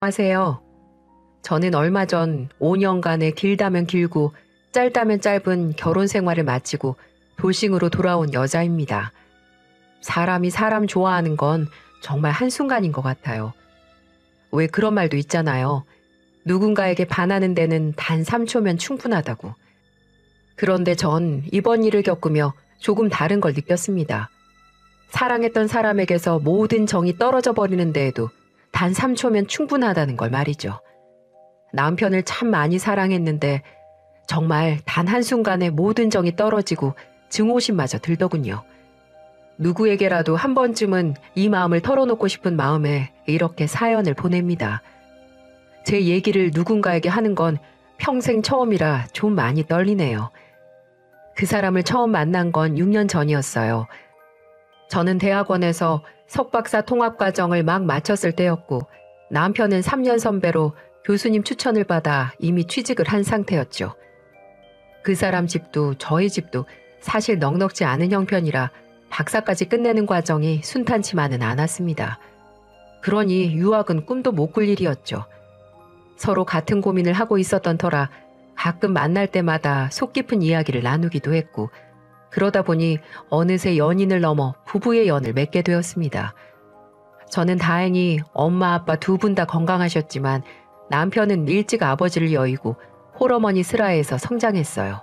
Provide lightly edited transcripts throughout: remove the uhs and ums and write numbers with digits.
안녕하세요. 저는 얼마 전 5년간의 길다면 길고 짧다면 짧은 결혼 생활을 마치고 돌싱으로 돌아온 여자입니다. 사람이 사람 좋아하는 건 정말 한순간인 것 같아요. 왜 그런 말도 있잖아요. 누군가에게 반하는 데는 단 3초면 충분하다고. 그런데 전 이번 일을 겪으며 조금 다른 걸 느꼈습니다. 사랑했던 사람에게서 모든 정이 떨어져 버리는 데에도 단 3초면 충분하다는 걸 말이죠. 남편을 참 많이 사랑했는데 정말 단 한순간에 모든 정이 떨어지고 증오심마저 들더군요. 누구에게라도 한 번쯤은 이 마음을 털어놓고 싶은 마음에 이렇게 사연을 보냅니다. 제 얘기를 누군가에게 하는 건 평생 처음이라 좀 많이 떨리네요. 그 사람을 처음 만난 건 6년 전이었어요. 저는 대학원에서 석박사 통합과정을 막 마쳤을 때였고 남편은 3년 선배로 교수님 추천을 받아 이미 취직을 한 상태였죠. 그 사람 집도 저희 집도 사실 넉넉지 않은 형편이라 박사까지 끝내는 과정이 순탄치만은 않았습니다. 그러니 유학은 꿈도 못 꿀 일이었죠. 서로 같은 고민을 하고 있었던 터라 가끔 만날 때마다 속 깊은 이야기를 나누기도 했고 그러다 보니 어느새 연인을 넘어 부부의 연을 맺게 되었습니다. 저는 다행히 엄마 아빠 두 분 다 건강하셨지만 남편은 일찍 아버지를 여의고 홀어머니 슬하에서 성장했어요.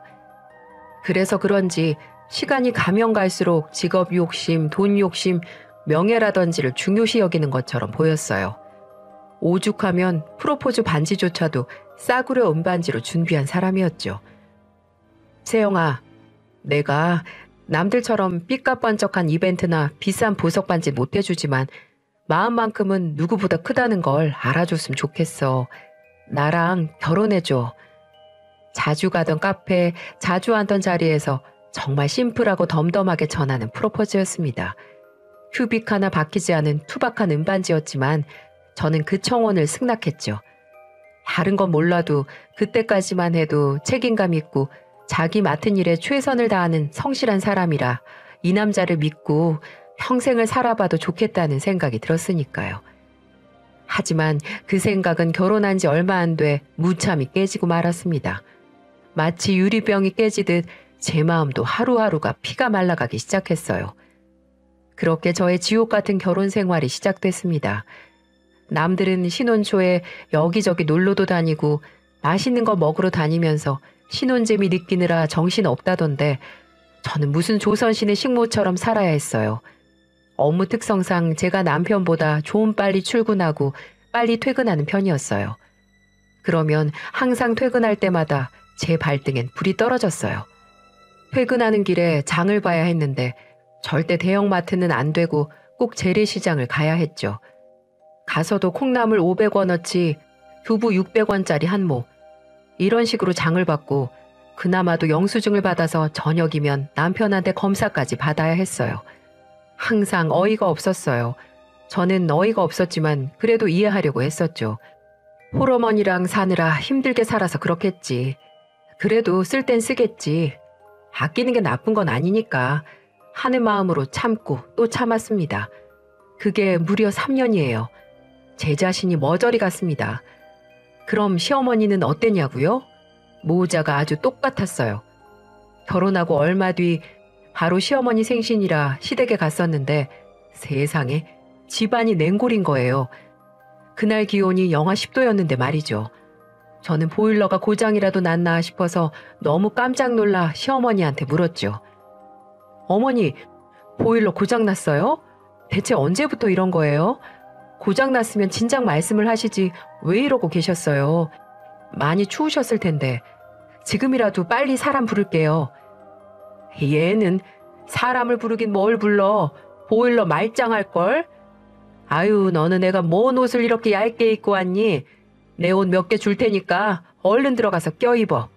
그래서 그런지 시간이 가면 갈수록 직업 욕심, 돈 욕심, 명예라든지를 중요시 여기는 것처럼 보였어요. 오죽하면 프로포즈 반지조차도 싸구려 은반지로 준비한 사람이었죠. 세영아, 내가 남들처럼 삐까뻔쩍한 이벤트나 비싼 보석 반지 못 해주지만 마음만큼은 누구보다 크다는 걸 알아줬으면 좋겠어. 나랑 결혼해줘. 자주 가던 카페, 자주 앉던 자리에서 정말 심플하고 덤덤하게 전하는 프로포즈였습니다. 큐빅 하나 바뀌지 않은 투박한 은반지였지만 저는 그 청혼을 승낙했죠. 다른 건 몰라도 그때까지만 해도 책임감 있고 자기 맡은 일에 최선을 다하는 성실한 사람이라 이 남자를 믿고 평생을 살아봐도 좋겠다는 생각이 들었으니까요. 하지만 그 생각은 결혼한 지 얼마 안 돼 무참히 깨지고 말았습니다. 마치 유리병이 깨지듯 제 마음도 하루하루가 피가 말라가기 시작했어요. 그렇게 저의 지옥 같은 결혼 생활이 시작됐습니다. 남들은 신혼 초에 여기저기 놀러도 다니고 맛있는 거 먹으러 다니면서 신혼재미 느끼느라 정신 없다던데 저는 무슨 조선신의 식모처럼 살아야 했어요. 업무 특성상 제가 남편보다 좀 빨리 출근하고 빨리 퇴근하는 편이었어요. 그러면 항상 퇴근할 때마다 제 발등엔 불이 떨어졌어요. 퇴근하는 길에 장을 봐야 했는데 절대 대형마트는 안 되고 꼭 재래시장을 가야 했죠. 가서도 콩나물 500원어치 두부 600원짜리 한 모. 이런 식으로 장을 받고 그나마도 영수증을 받아서 저녁이면 남편한테 검사까지 받아야 했어요. 항상 어이가 없었어요. 저는 어이가 없었지만 그래도 이해하려고 했었죠. 홀어머니랑 사느라 힘들게 살아서 그렇겠지. 그래도 쓸 땐 쓰겠지. 아끼는 게 나쁜 건 아니니까 하는 마음으로 참고 또 참았습니다. 그게 무려 3년이에요. 제 자신이 머저리 같습니다. 그럼 시어머니는 어땠냐고요? 모자가 아주 똑같았어요. 결혼하고 얼마 뒤 바로 시어머니 생신이라 시댁에 갔었는데 세상에 집안이 냉골인 거예요. 그날 기온이 영하 10도였는데 말이죠. 저는 보일러가 고장이라도 났나 싶어서 너무 깜짝 놀라 시어머니한테 물었죠. 어머니, 보일러 고장났어요? 대체 언제부터 이런 거예요? 고장났으면 진작 말씀을 하시지 왜 이러고 계셨어요? 많이 추우셨을 텐데 지금이라도 빨리 사람 부를게요. 얘는 사람을 부르긴 뭘 불러. 보일러 말짱할걸? 아유, 너는 내가 뭔 옷을 이렇게 얇게 입고 왔니? 내 옷 몇 개 줄 테니까 얼른 들어가서 껴입어.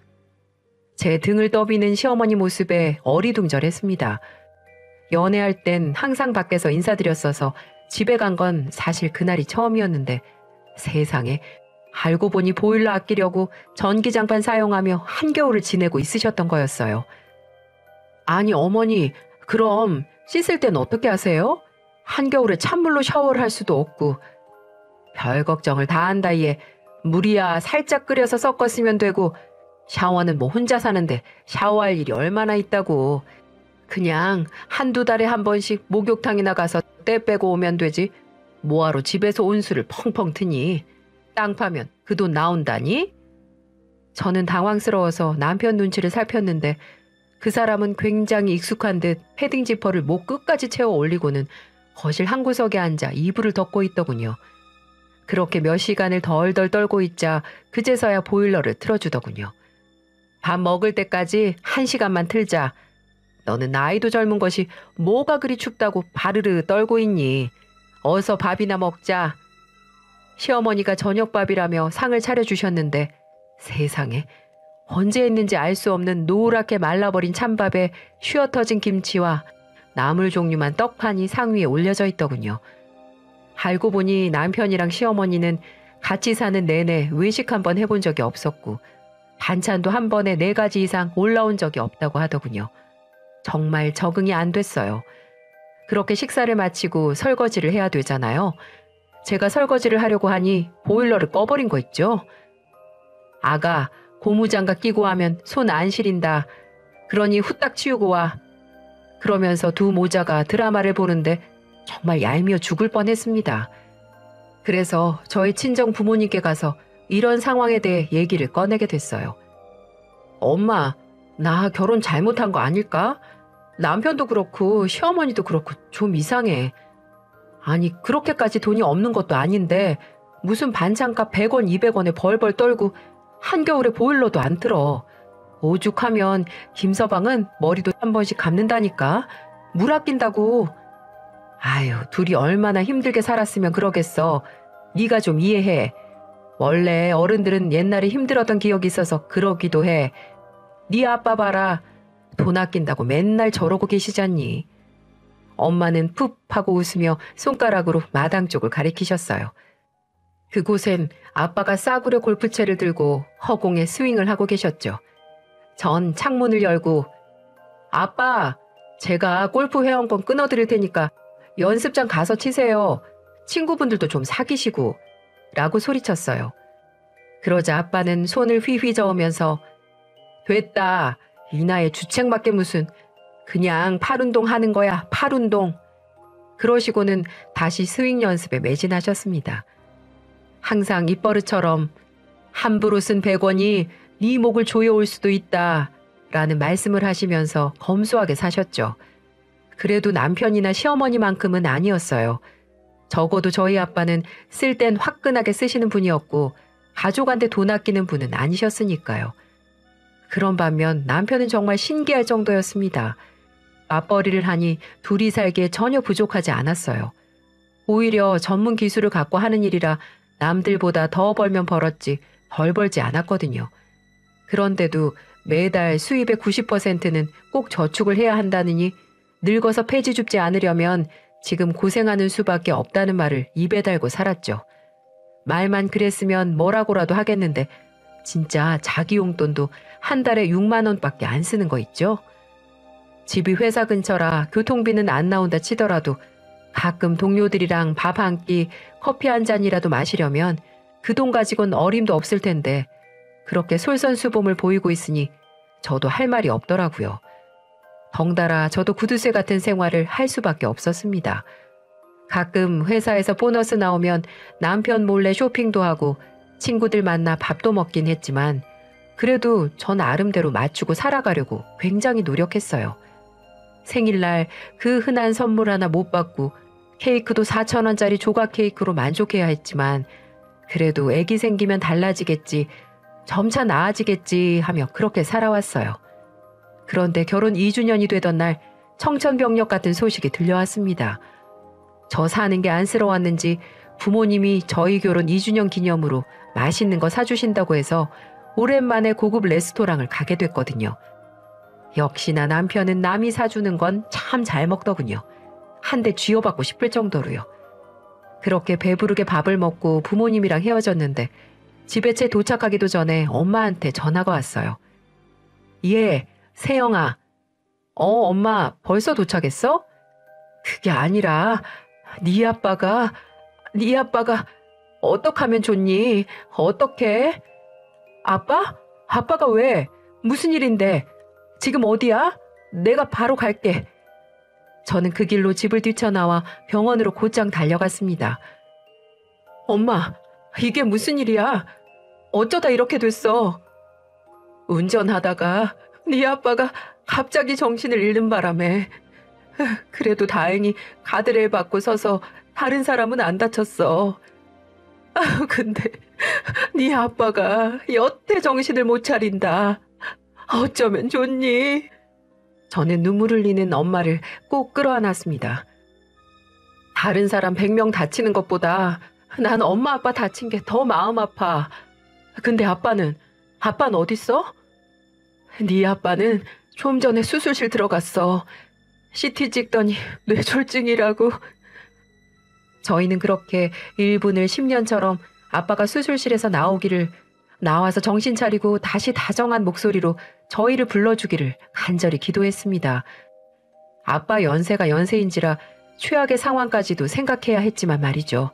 제 등을 떠비는 시어머니 모습에 어리둥절했습니다. 연애할 땐 항상 밖에서 인사드렸어서 집에 간 건 사실 그날이 처음이었는데 세상에 알고 보니 보일러 아끼려고 전기장판 사용하며 한겨울을 지내고 있으셨던 거였어요. 아니 어머니, 그럼 씻을 땐 어떻게 하세요? 한겨울에 찬물로 샤워를 할 수도 없고. 별 걱정을 다 한다 얘. 물이야 살짝 끓여서 섞었으면 되고 샤워는 뭐 혼자 사는데 샤워할 일이 얼마나 있다고. 그냥 한두 달에 한 번씩 목욕탕이나 가서 때 빼고 오면 되지. 뭐하러 집에서 온수를 펑펑 트니. 땅 파면 그 돈 나온다니? 저는 당황스러워서 남편 눈치를 살폈는데 그 사람은 굉장히 익숙한 듯 패딩 지퍼를 목 끝까지 채워 올리고는 거실 한 구석에 앉아 이불을 덮고 있더군요. 그렇게 몇 시간을 덜덜 떨고 있자 그제서야 보일러를 틀어주더군요. 밥 먹을 때까지 1시간만 틀자. 너는 나이도 젊은 것이 뭐가 그리 춥다고 바르르 떨고 있니. 어서 밥이나 먹자. 시어머니가 저녁밥이라며 상을 차려주셨는데 세상에 언제 했는지 알 수 없는 노랗게 말라버린 찬밥에 쉬어터진 김치와 나물 종류만 떡판이 상 위에 올려져 있더군요. 알고 보니 남편이랑 시어머니는 같이 사는 내내 외식 한번 해본 적이 없었고 반찬도 한 번에 4가지 이상 올라온 적이 없다고 하더군요. 정말 적응이 안 됐어요. 그렇게 식사를 마치고 설거지를 해야 되잖아요. 제가 설거지를 하려고 하니 보일러를 꺼버린 거 있죠. 아가, 고무장갑 끼고 하면 손 안 시린다. 그러니 후딱 치우고 와. 그러면서 두 모자가 드라마를 보는데 정말 얄미워 죽을 뻔했습니다. 그래서 저희 친정 부모님께 가서 이런 상황에 대해 얘기를 꺼내게 됐어요. 엄마, 나 결혼 잘못한 거 아닐까? 남편도 그렇고 시어머니도 그렇고 좀 이상해. 아니 그렇게까지 돈이 없는 것도 아닌데 무슨 반찬값 100원 200원에 벌벌 떨고 한겨울에 보일러도 안 틀어. 오죽하면 김서방은 머리도 한 번씩 감는다니까. 물 아낀다고. 아유, 둘이 얼마나 힘들게 살았으면 그러겠어. 네가 좀 이해해. 원래 어른들은 옛날에 힘들었던 기억이 있어서 그러기도 해. 네 아빠 봐라. 돈 아낀다고 맨날 저러고 계시잖니. 엄마는 푹 하고 웃으며 손가락으로 마당 쪽을 가리키셨어요. 그곳엔 아빠가 싸구려 골프채를 들고 허공에 스윙을 하고 계셨죠. 전 창문을 열고 아빠, 제가 골프 회원권 끊어드릴 테니까 연습장 가서 치세요. 친구분들도 좀 사귀시고 라고 소리쳤어요. 그러자 아빠는 손을 휘휘 저으면서 됐다. 이 나이에 주책맞게 무슨 그냥 팔운동 하는 거야. 팔운동. 그러시고는 다시 스윙 연습에 매진하셨습니다. 항상 입버릇처럼 함부로 쓴 100원이 네 목을 조여올 수도 있다 라는 말씀을 하시면서 검소하게 사셨죠. 그래도 남편이나 시어머니만큼은 아니었어요. 적어도 저희 아빠는 쓸 땐 화끈하게 쓰시는 분이었고 가족한테 돈 아끼는 분은 아니셨으니까요. 그런 반면 남편은 정말 신기할 정도였습니다. 맞벌이를 하니 둘이 살기에 전혀 부족하지 않았어요. 오히려 전문 기술을 갖고 하는 일이라 남들보다 더 벌면 벌었지 덜 벌지 않았거든요. 그런데도 매달 수입의 90%는 꼭 저축을 해야 한다느니 늙어서 폐지 줍지 않으려면 지금 고생하는 수밖에 없다는 말을 입에 달고 살았죠. 말만 그랬으면 뭐라고라도 하겠는데 진짜 자기 용돈도 한 달에 6만 원밖에 안 쓰는 거 있죠? 집이 회사 근처라 교통비는 안 나온다 치더라도 가끔 동료들이랑 밥 한 끼, 커피 한 잔이라도 마시려면 그 돈 가지고는 어림도 없을 텐데 그렇게 솔선수범을 보이고 있으니 저도 할 말이 없더라고요. 덩달아 저도 구두쇠 같은 생활을 할 수밖에 없었습니다. 가끔 회사에서 보너스 나오면 남편 몰래 쇼핑도 하고 친구들 만나 밥도 먹긴 했지만 그래도 전 나름대로 맞추고 살아가려고 굉장히 노력했어요. 생일날 그 흔한 선물 하나 못 받고 케이크도 4,000원짜리 조각 케이크로 만족해야 했지만 그래도 애기 생기면 달라지겠지, 점차 나아지겠지 하며 그렇게 살아왔어요. 그런데 결혼 2주년이 되던 날 청천벽력 같은 소식이 들려왔습니다. 저 사는 게 안쓰러웠는지 부모님이 저희 결혼 2주년 기념으로 맛있는 거 사주신다고 해서 오랜만에 고급 레스토랑을 가게 됐거든요. 역시나 남편은 남이 사주는 건 참 잘 먹더군요. 한 대 쥐어받고 싶을 정도로요. 그렇게 배부르게 밥을 먹고 부모님이랑 헤어졌는데 집에 채 도착하기도 전에 엄마한테 전화가 왔어요. 예, 세영아. 엄마 벌써 도착했어? 그게 아니라 네 아빠가 어떡하면 좋니? 어떡해? 아빠? 아빠가 왜? 무슨 일인데? 지금 어디야? 내가 바로 갈게. 저는 그 길로 집을 뛰쳐나와 병원으로 곧장 달려갔습니다. 엄마, 이게 무슨 일이야? 어쩌다 이렇게 됐어? 운전하다가 네 아빠가 갑자기 정신을 잃는 바람에. 그래도 다행히 가드레일 받고 서서 다른 사람은 안 다쳤어. 근데 네 아빠가 여태 정신을 못 차린다. 어쩌면 좋니? 저는 눈물 흘리는 엄마를 꼭 끌어안았습니다. 다른 사람 100명 다치는 것보다 난 엄마 아빠 다친 게 더 마음 아파. 근데 아빠는 어딨어? 네 아빠는 좀 전에 수술실 들어갔어. CT 찍더니 뇌졸중이라고. 저희는 그렇게 1분을 10년처럼 아빠가 수술실에서 나와서 정신 차리고 다시 다정한 목소리로 저희를 불러주기를 간절히 기도했습니다. 아빠 연세가 연세인지라 최악의 상황까지도 생각해야 했지만 말이죠.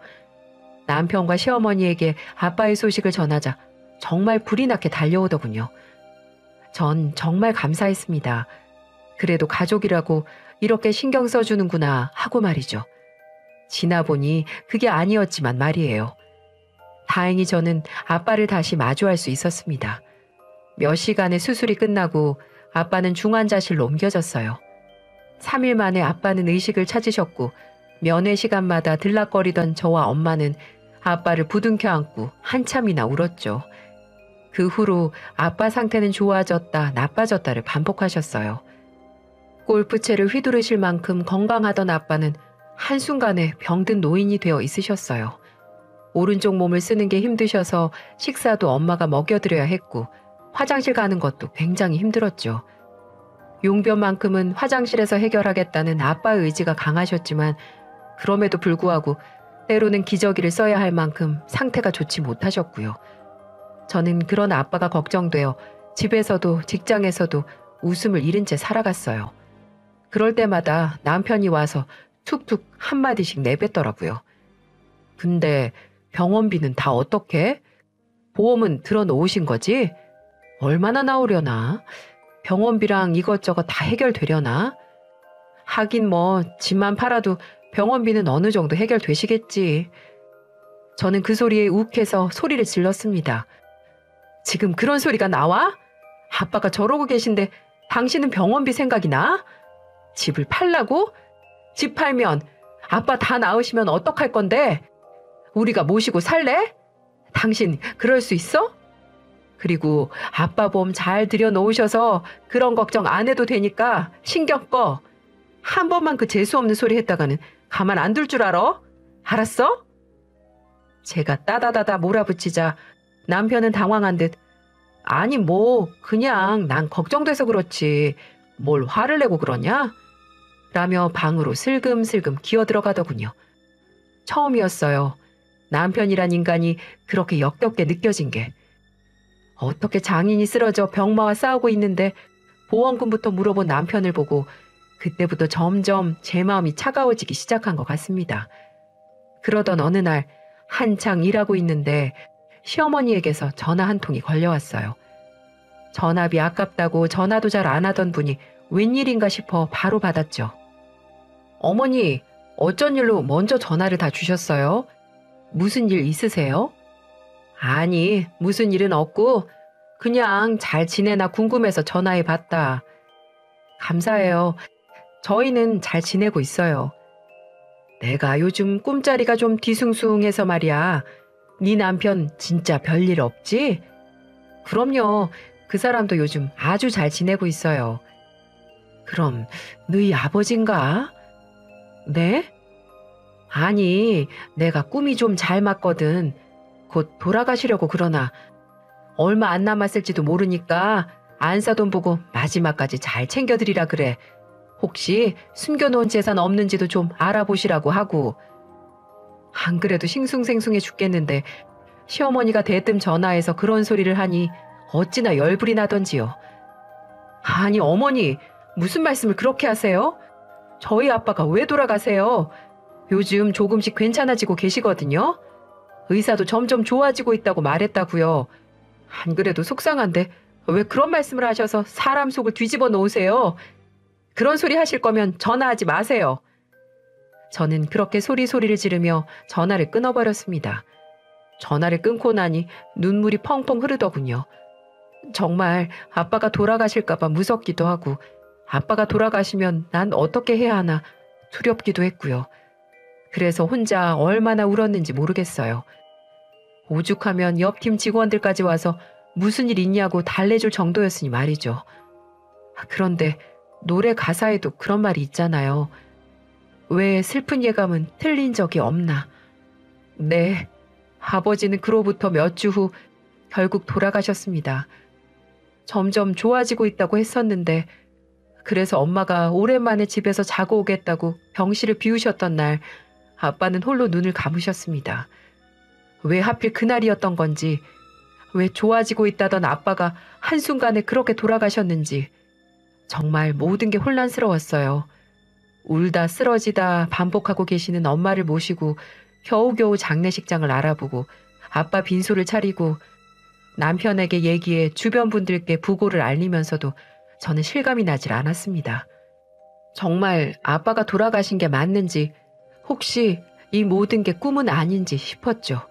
남편과 시어머니에게 아빠의 소식을 전하자 정말 불이 나게 달려오더군요. 전 정말 감사했습니다. 그래도 가족이라고 이렇게 신경 써주는구나 하고 말이죠. 지나보니 그게 아니었지만 말이에요. 다행히 저는 아빠를 다시 마주할 수 있었습니다. 몇 시간의 수술이 끝나고 아빠는 중환자실로 옮겨졌어요. 3일 만에 아빠는 의식을 찾으셨고 면회 시간마다 들락거리던 저와 엄마는 아빠를 부둥켜 안고 한참이나 울었죠. 그 후로 아빠 상태는 좋아졌다 나빠졌다를 반복하셨어요. 골프채를 휘두르실 만큼 건강하던 아빠는 한순간에 병든 노인이 되어 있으셨어요. 오른쪽 몸을 쓰는 게 힘드셔서 식사도 엄마가 먹여드려야 했고 화장실 가는 것도 굉장히 힘들었죠. 용변만큼은 화장실에서 해결하겠다는 아빠의 의지가 강하셨지만 그럼에도 불구하고 때로는 기저귀를 써야 할 만큼 상태가 좋지 못하셨고요. 저는 그런 아빠가 걱정되어 집에서도 직장에서도 웃음을 잃은 채 살아갔어요. 그럴 때마다 남편이 와서 툭툭 한마디씩 내뱉더라고요. 근데 병원비는 다 어떻게? 보험은 들어놓으신 거지? 얼마나 나오려나? 병원비랑 이것저것 다 해결되려나? 하긴 뭐 집만 팔아도 병원비는 어느 정도 해결되시겠지. 저는 그 소리에 욱해서 소리를 질렀습니다. 지금 그런 소리가 나와? 아빠가 저러고 계신데 당신은 병원비 생각이 나? 집을 팔라고? 집 팔면 아빠 다 나으시면 어떡할 건데? 우리가 모시고 살래? 당신 그럴 수 있어? 그리고 아빠 보험 잘 들여놓으셔서 그런 걱정 안 해도 되니까 신경 꺼. 한 번만 그 재수없는 소리 했다가는 가만 안 둘 줄 알아? 알았어? 제가 따다다다 몰아붙이자 남편은 당황한 듯 아니 뭐 그냥 난 걱정돼서 그렇지 뭘 화를 내고 그러냐? 라며 방으로 슬금슬금 기어들어가더군요. 처음이었어요. 남편이란 인간이 그렇게 역겹게 느껴진 게. 어떻게 장인이 쓰러져 병마와 싸우고 있는데 보험금부터 물어본 남편을 보고 그때부터 점점 제 마음이 차가워지기 시작한 것 같습니다. 그러던 어느 날 한창 일하고 있는데 시어머니에게서 전화 한 통이 걸려왔어요. 전화비 아깝다고 전화도 잘 안 하던 분이 웬일인가 싶어 바로 받았죠. 어머니, 어쩐 일로 먼저 전화를 다 주셨어요? 무슨 일 있으세요? 아니, 무슨 일은 없고 그냥 잘 지내나 궁금해서 전화해 봤다. 감사해요. 저희는 잘 지내고 있어요. 내가 요즘 꿈자리가 좀 뒤숭숭해서 말이야. 네 남편 진짜 별일 없지? 그럼요. 그 사람도 요즘 아주 잘 지내고 있어요. 그럼 너희 아버진가? 네? 아니, 내가 꿈이 좀 잘 맞거든. 곧 돌아가시려고 그러나 얼마 안 남았을지도 모르니까 안사돈 보고 마지막까지 잘 챙겨드리라 그래. 혹시 숨겨놓은 재산 없는지도 좀 알아보시라고 하고. 안 그래도 싱숭생숭해 죽겠는데 시어머니가 대뜸 전화해서 그런 소리를 하니 어찌나 열불이 나던지요. 아니 어머니, 무슨 말씀을 그렇게 하세요? 저희 아빠가 왜 돌아가세요? 요즘 조금씩 괜찮아지고 계시거든요. 의사도 점점 좋아지고 있다고 말했다고요. 안 그래도 속상한데 왜 그런 말씀을 하셔서 사람 속을 뒤집어 놓으세요? 그런 소리 하실 거면 전화하지 마세요. 저는 그렇게 소리를 지르며 전화를 끊어버렸습니다. 전화를 끊고 나니 눈물이 펑펑 흐르더군요. 정말 아빠가 돌아가실까봐 무섭기도 하고 아빠가 돌아가시면 난 어떻게 해야 하나 두렵기도 했고요. 그래서 혼자 얼마나 울었는지 모르겠어요. 오죽하면 옆팀 직원들까지 와서 무슨 일 있냐고 달래줄 정도였으니 말이죠. 그런데 노래 가사에도 그런 말이 있잖아요. 왜 슬픈 예감은 틀린 적이 없나. 네, 아버지는 그로부터 몇 주 후 결국 돌아가셨습니다. 점점 좋아지고 있다고 했었는데 그래서 엄마가 오랜만에 집에서 자고 오겠다고 병실을 비우셨던 날 아빠는 홀로 눈을 감으셨습니다. 왜 하필 그날이었던 건지, 왜 좋아지고 있다던 아빠가 한순간에 그렇게 돌아가셨는지 정말 모든 게 혼란스러웠어요. 울다 쓰러지다 반복하고 계시는 엄마를 모시고 겨우겨우 장례식장을 알아보고 아빠 빈소를 차리고 남편에게 얘기해 주변 분들께 부고를 알리면서도 저는 실감이 나질 않았습니다. 정말 아빠가 돌아가신 게 맞는지, 혹시 이 모든 게 꿈은 아닌지 싶었죠.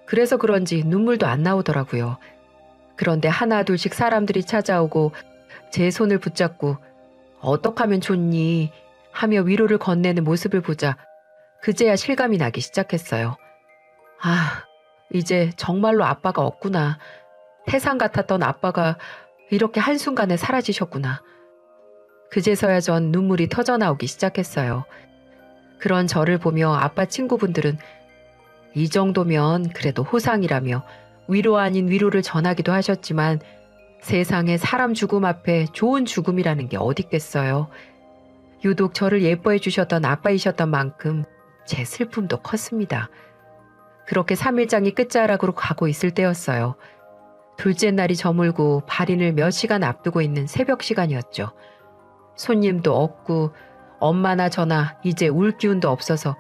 그래서 그런지 눈물도 안 나오더라고요. 그런데 하나 둘씩 사람들이 찾아오고 제 손을 붙잡고 어떡하면 좋니 하며 위로를 건네는 모습을 보자 그제야 실감이 나기 시작했어요. 아, 이제 정말로 아빠가 없구나. 태산 같았던 아빠가 이렇게 한순간에 사라지셨구나. 그제서야 전 눈물이 터져나오기 시작했어요. 그런 저를 보며 아빠 친구분들은 이 정도면 그래도 호상이라며 위로 아닌 위로를 전하기도 하셨지만 세상에 사람 죽음 앞에 좋은 죽음이라는 게 어딨겠어요. 유독 저를 예뻐해 주셨던 아빠이셨던 만큼 제 슬픔도 컸습니다. 그렇게 3일장이 끝자락으로 가고 있을 때였어요. 둘째 날이 저물고 발인을 몇 시간 앞두고 있는 새벽 시간이었죠. 손님도 없고 엄마나 저나 이제 울 기운도 없어서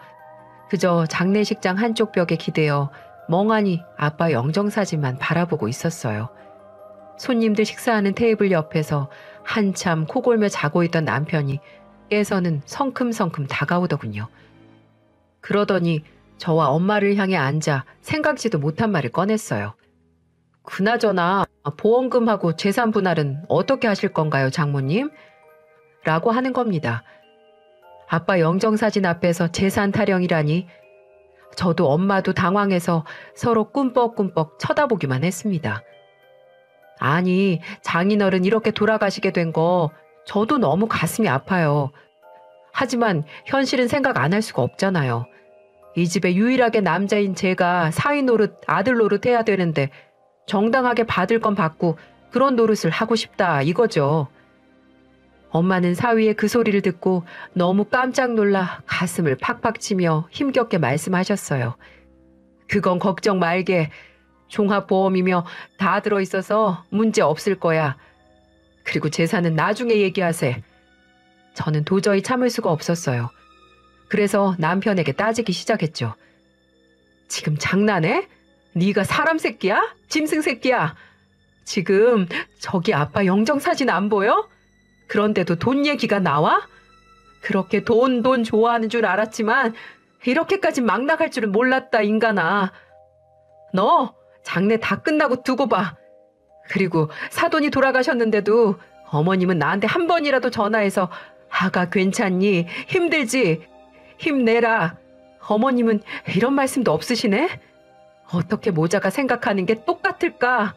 그저 장례식장 한쪽 벽에 기대어 멍하니 아빠 영정사진만 바라보고 있었어요. 손님들 식사하는 테이블 옆에서 한참 코골며 자고 있던 남편이 깨서는 성큼성큼 다가오더군요. 그러더니 저와 엄마를 향해 앉아 생각지도 못한 말을 꺼냈어요. 그나저나 보험금하고 재산 분할은 어떻게 하실 건가요, 장모님? 라고 하는 겁니다. 아빠 영정사진 앞에서 재산 타령이라니 저도 엄마도 당황해서 서로 꿈뻑꿈뻑 쳐다보기만 했습니다. 아니, 장인어른 이렇게 돌아가시게 된 거 저도 너무 가슴이 아파요. 하지만 현실은 생각 안 할 수가 없잖아요. 이 집에 유일하게 남자인 제가 사위 노릇, 아들 노릇 해야 되는데 정당하게 받을 건 받고 그런 노릇을 하고 싶다 이거죠. 엄마는 사위의 그 소리를 듣고 너무 깜짝 놀라 가슴을 팍팍 치며 힘겹게 말씀하셨어요. 그건 걱정 말게. 종합보험이며 다 들어있어서 문제 없을 거야. 그리고 재산은 나중에 얘기하세. 저는 도저히 참을 수가 없었어요. 그래서 남편에게 따지기 시작했죠. 지금 장난해? 네가 사람 새끼야? 짐승 새끼야? 지금 저기 아빠 영정사진 안 보여? 그런데도 돈 얘기가 나와? 그렇게 돈 좋아하는 줄 알았지만 이렇게까지 막 나갈 줄은 몰랐다, 인간아. 너 장례 다 끝나고 두고 봐. 그리고 사돈이 돌아가셨는데도 어머님은 나한테 한 번이라도 전화해서 아가 괜찮니? 힘들지? 힘내라. 어머님은 이런 말씀도 없으시네? 어떻게 모자가 생각하는 게 똑같을까?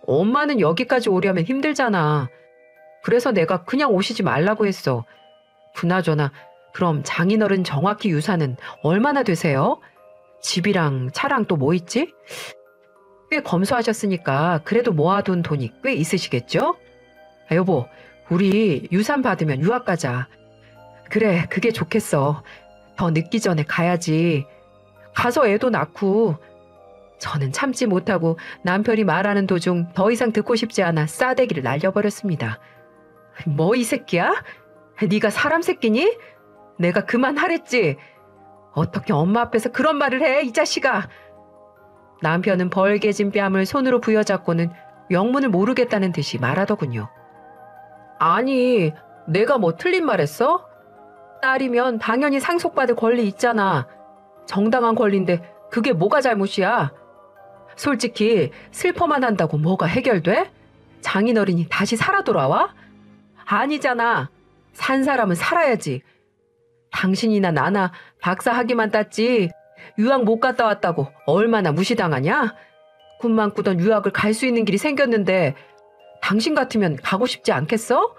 엄마는 여기까지 오려면 힘들잖아. 그래서 내가 그냥 오시지 말라고 했어. 그나저나 그럼 장인어른 정확히 유산은 얼마나 되세요? 집이랑 차랑 또 뭐 있지? 꽤 검소하셨으니까 그래도 모아둔 돈이 꽤 있으시겠죠? 아, 여보, 우리 유산 받으면 유학 가자. 그래, 그게 좋겠어. 더 늦기 전에 가야지. 가서 애도 낳고. 저는 참지 못하고 남편이 말하는 도중 더 이상 듣고 싶지 않아 싸대기를 날려버렸습니다. 뭐 이 새끼야? 네가 사람 새끼니? 내가 그만하랬지. 어떻게 엄마 앞에서 그런 말을 해, 이 자식아. 남편은 벌개진 뺨을 손으로 부여잡고는 영문을 모르겠다는 듯이 말하더군요. 아니, 내가 뭐 틀린 말 했어? 딸이면 당연히 상속받을 권리 있잖아. 정당한 권리인데 그게 뭐가 잘못이야? 솔직히 슬퍼만 한다고 뭐가 해결돼? 장인어른이 다시 살아 돌아와? 아니잖아. 산 사람은 살아야지. 당신이나 나나 박사 학위만 땄지 유학 못 갔다 왔다고 얼마나 무시당하냐? 꿈만 꾸던 유학을 갈 수 있는 길이 생겼는데 당신 같으면 가고 싶지 않겠어?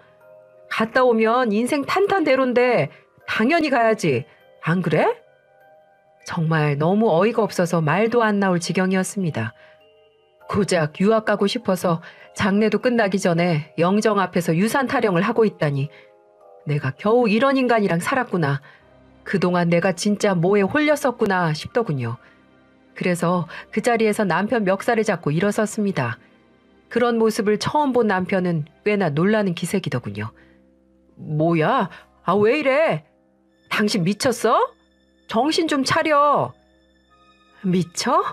갔다 오면 인생 탄탄대로인데 당연히 가야지. 안 그래? 정말 너무 어이가 없어서 말도 안 나올 지경이었습니다. 고작 유학 가고 싶어서 장례도 끝나기 전에 영정 앞에서 유산 타령을 하고 있다니 내가 겨우 이런 인간이랑 살았구나. 그동안 내가 진짜 뭐에 홀렸었구나 싶더군요. 그래서 그 자리에서 남편 멱살을 잡고 일어섰습니다. 그런 모습을 처음 본 남편은 꽤나 놀라는 기색이더군요. 뭐야? 아, 왜 이래? 당신 미쳤어? 정신 좀 차려. 미쳐?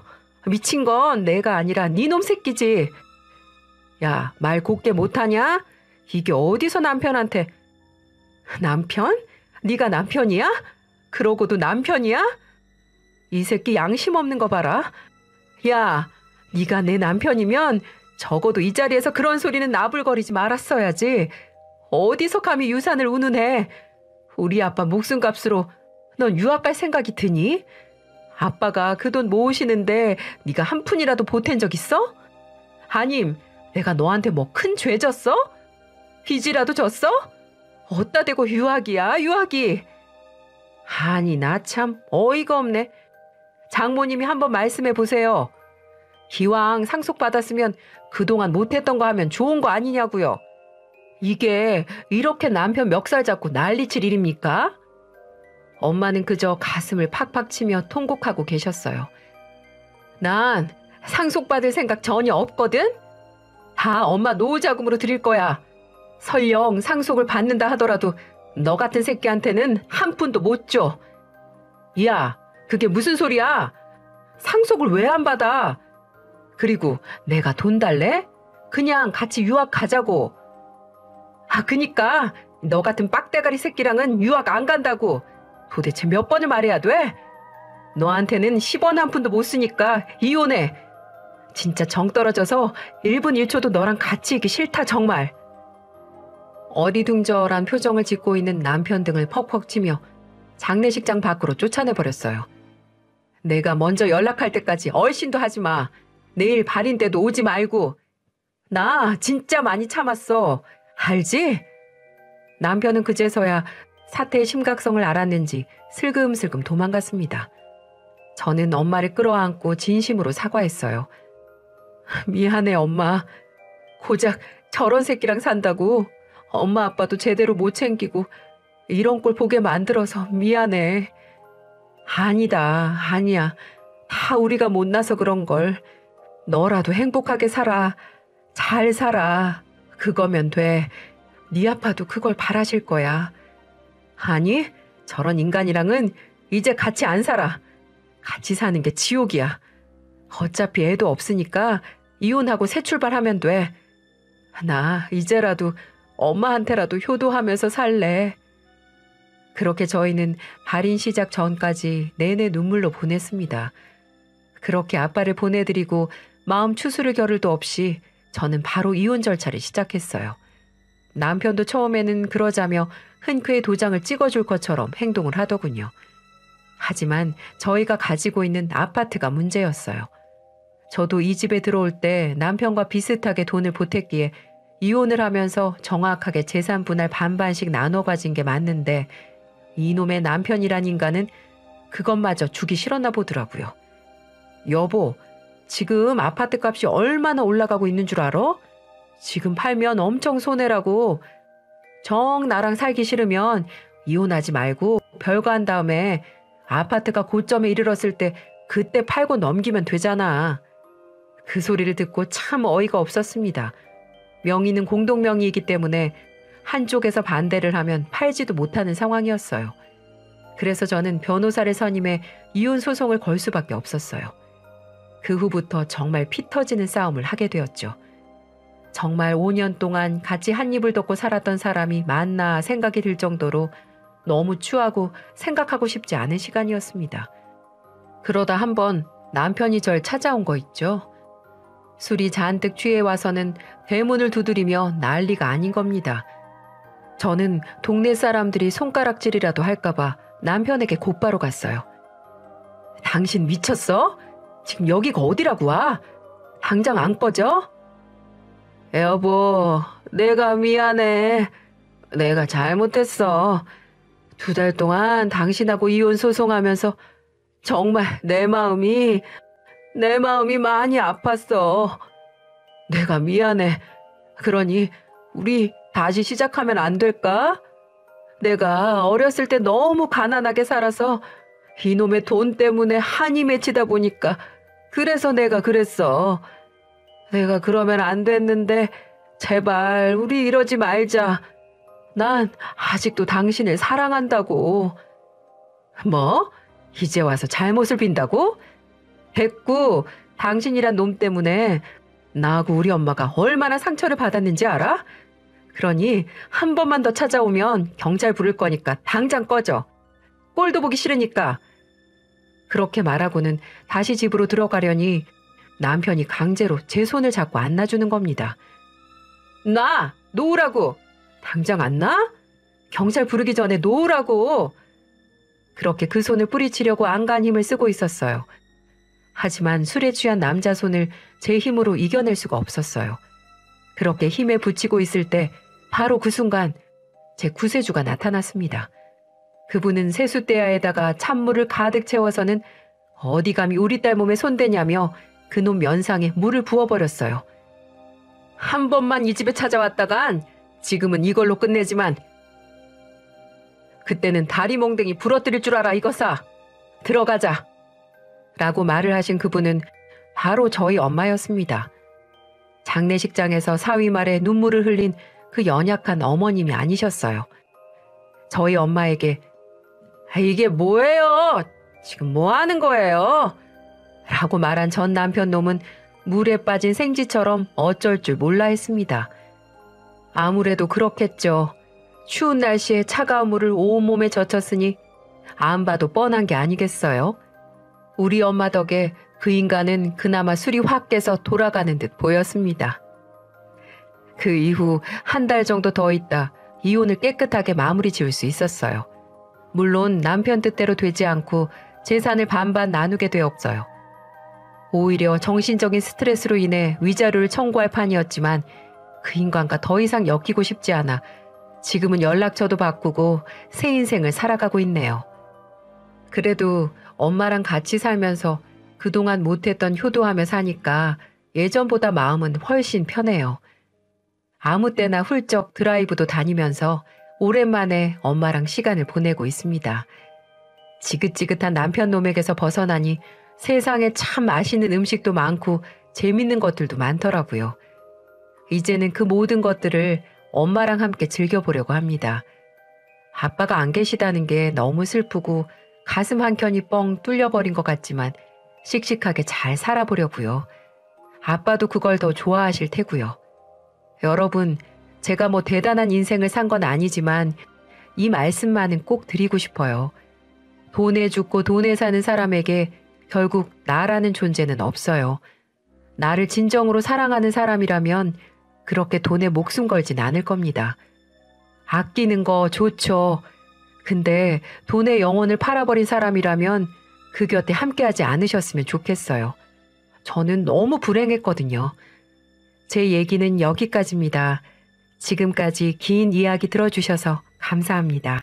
미친 건 내가 아니라 네 놈 새끼지. 야, 말 곱게 못하냐? 이게 어디서 남편한테. 남편? 네가 남편이야? 그러고도 남편이야? 이 새끼 양심 없는 거 봐라. 야, 네가 내 남편이면 적어도 이 자리에서 그런 소리는 나불거리지 말았어야지. 어디서 감히 유산을 운운해. 우리 아빠 목숨값으로 넌 유학 갈 생각이 드니? 아빠가 그 돈 모으시는데 네가 한 푼이라도 보탠 적 있어? 아님 내가 너한테 뭐 큰 죄 졌어? 빚이라도 졌어? 어따 대고 유학이야, 유학이. 아니, 나 참 어이가 없네. 장모님이 한번 말씀해 보세요. 기왕 상속받았으면 그동안 못했던 거 하면 좋은 거 아니냐고요. 이게 이렇게 남편 멱살 잡고 난리칠 일입니까? 엄마는 그저 가슴을 팍팍 치며 통곡하고 계셨어요. 난 상속받을 생각 전혀 없거든? 다 엄마 노후자금으로 드릴 거야. 설령 상속을 받는다 하더라도 너 같은 새끼한테는 한 푼도 못 줘. 야, 그게 무슨 소리야? 상속을 왜 안 받아? 그리고 내가 돈 달래? 그냥 같이 유학 가자고. 아, 그니까 너 같은 빡대가리 새끼랑은 유학 안 간다고. 도대체 몇 번을 말해야 돼? 너한테는 10원 한 푼도 못 쓰니까 이혼해. 진짜 정 떨어져서 1분 1초도 너랑 같이 있기 싫다, 정말. 어리둥절한 표정을 짓고 있는 남편 등을 퍽퍽 치며 장례식장 밖으로 쫓아내버렸어요. 내가 먼저 연락할 때까지 얼씬도 하지 마. 내일 발인 때도 오지 말고. 나 진짜 많이 참았어. 알지? 남편은 그제서야 사태의 심각성을 알았는지 슬금슬금 도망갔습니다. 저는 엄마를 끌어안고 진심으로 사과했어요. 미안해, 엄마. 고작 저런 새끼랑 산다고 엄마 아빠도 제대로 못 챙기고 이런 꼴 보게 만들어서 미안해. 아니다, 아니야. 다 우리가 못나서 그런 걸. 너라도 행복하게 살아. 잘 살아. 그거면 돼. 네 아빠도 그걸 바라실 거야. 아니, 저런 인간이랑은 이제 같이 안 살아. 같이 사는 게 지옥이야. 어차피 애도 없으니까 이혼하고 새 출발하면 돼. 나 이제라도 엄마한테라도 효도하면서 살래. 그렇게 저희는 발인 시작 전까지 내내 눈물로 보냈습니다. 그렇게 아빠를 보내드리고 마음 추스를 겨를도 없이 저는 바로 이혼 절차를 시작했어요. 남편도 처음에는 그러자며 흔쾌히 도장을 찍어줄 것처럼 행동을 하더군요. 하지만 저희가 가지고 있는 아파트가 문제였어요. 저도 이 집에 들어올 때 남편과 비슷하게 돈을 보탰기에 이혼을 하면서 정확하게 재산 분할 반반씩 나눠 가진 게 맞는데 이놈의 남편이란 인간은 그것마저 주기 싫었나 보더라고요. 여보, 지금 아파트 값이 얼마나 올라가고 있는 줄 알아? 지금 팔면 엄청 손해라고. 정 나랑 살기 싫으면 이혼하지 말고 별거한 다음에 아파트가 고점에 이르렀을 때 그때 팔고 넘기면 되잖아. 그 소리를 듣고 참 어이가 없었습니다. 명의는 공동명의이기 때문에 한쪽에서 반대를 하면 팔지도 못하는 상황이었어요. 그래서 저는 변호사를 선임해 이혼 소송을 걸 수밖에 없었어요. 그 후부터 정말 피 터지는 싸움을 하게 되었죠. 정말 5년 동안 같이 한 입을 덮고 살았던 사람이 맞나 생각이 들 정도로 너무 추하고 생각하고 싶지 않은 시간이었습니다. 그러다 한번 남편이 절 찾아온 거 있죠. 술이 잔뜩 취해 와서는 대문을 두드리며 난리가 아닌 겁니다. 저는 동네 사람들이 손가락질이라도 할까봐 남편에게 곧바로 갔어요. 당신 미쳤어? 지금 여기가 어디라고 와? 당장 안 꺼져? 여보, 내가 미안해. 내가 잘못했어. 2달 동안 당신하고 이혼 소송하면서 정말 내 마음이 많이 아팠어. 내가 미안해. 그러니 우리 다시 시작하면 안 될까? 내가 어렸을 때 너무 가난하게 살아서 이놈의 돈 때문에 한이 맺히다 보니까 그래서 내가 그랬어. 내가 그러면 안 됐는데 제발 우리 이러지 말자. 난 아직도 당신을 사랑한다고. 뭐? 이제 와서 잘못을 빈다고? 됐고, 당신이란 놈 때문에 나하고 우리 엄마가 얼마나 상처를 받았는지 알아? 그러니 한 번만 더 찾아오면 경찰 부를 거니까 당장 꺼져. 꼴도 보기 싫으니까. 그렇게 말하고는 다시 집으로 들어가려니 남편이 강제로 제 손을 잡고 안 놔주는 겁니다. 놓으라고. 당장 안 놔? 경찰 부르기 전에 놓으라고. 그렇게 그 손을 뿌리치려고 안간 힘을 쓰고 있었어요. 하지만 술에 취한 남자 손을 제 힘으로 이겨낼 수가 없었어요. 그렇게 힘에 부치고 있을 때 바로 그 순간 제 구세주가 나타났습니다. 그분은 세숫대야에다가 찬물을 가득 채워서는 어디 감히 우리 딸 몸에 손대냐며 그놈 면상에 물을 부어버렸어요. 한 번만 이 집에 찾아왔다간 지금은 이걸로 끝내지만 그때는 다리 몽댕이 부러뜨릴 줄 알아 이거사. 들어가자. 라고 말을 하신 그분은 바로 저희 엄마였습니다. 장례식장에서 사위 말에 눈물을 흘린 그 연약한 어머님이 아니셨어요. 저희 엄마에게 이게 뭐예요? 지금 뭐 하는 거예요? 라고 말한 전 남편 놈은 물에 빠진 생쥐처럼 어쩔 줄 몰라 했습니다. 아무래도 그렇겠죠. 추운 날씨에 차가운 물을 온몸에 젖혔으니 안 봐도 뻔한 게 아니겠어요? 우리 엄마 덕에 그 인간은 그나마 술이 확 깨서 돌아가는 듯 보였습니다. 그 이후 한 달 정도 더 있다 이혼을 깨끗하게 마무리 지을 수 있었어요. 물론 남편 뜻대로 되지 않고 재산을 반반 나누게 되었어요. 오히려 정신적인 스트레스로 인해 위자료를 청구할 판이었지만 그 인간과 더 이상 엮이고 싶지 않아 지금은 연락처도 바꾸고 새 인생을 살아가고 있네요. 그래도 엄마랑 같이 살면서 그동안 못했던 효도하며 사니까 예전보다 마음은 훨씬 편해요. 아무 때나 훌쩍 드라이브도 다니면서 오랜만에 엄마랑 시간을 보내고 있습니다. 지긋지긋한 남편 놈에게서 벗어나니 세상에 참 맛있는 음식도 많고 재밌는 것들도 많더라고요. 이제는 그 모든 것들을 엄마랑 함께 즐겨보려고 합니다. 아빠가 안 계시다는 게 너무 슬프고 가슴 한켠이 뻥 뚫려버린 것 같지만 씩씩하게 잘 살아보려고요. 아빠도 그걸 더 좋아하실 테고요. 여러분, 제가 뭐 대단한 인생을 산 건 아니지만 이 말씀만은 꼭 드리고 싶어요. 돈에 죽고 돈에 사는 사람에게 결국 나라는 존재는 없어요. 나를 진정으로 사랑하는 사람이라면 그렇게 돈에 목숨 걸진 않을 겁니다. 아끼는 거 좋죠. 근데 돈의 영혼을 팔아버린 사람이라면 그 곁에 함께하지 않으셨으면 좋겠어요. 저는 너무 불행했거든요. 제 얘기는 여기까지입니다. 지금까지 긴 이야기 들어주셔서 감사합니다.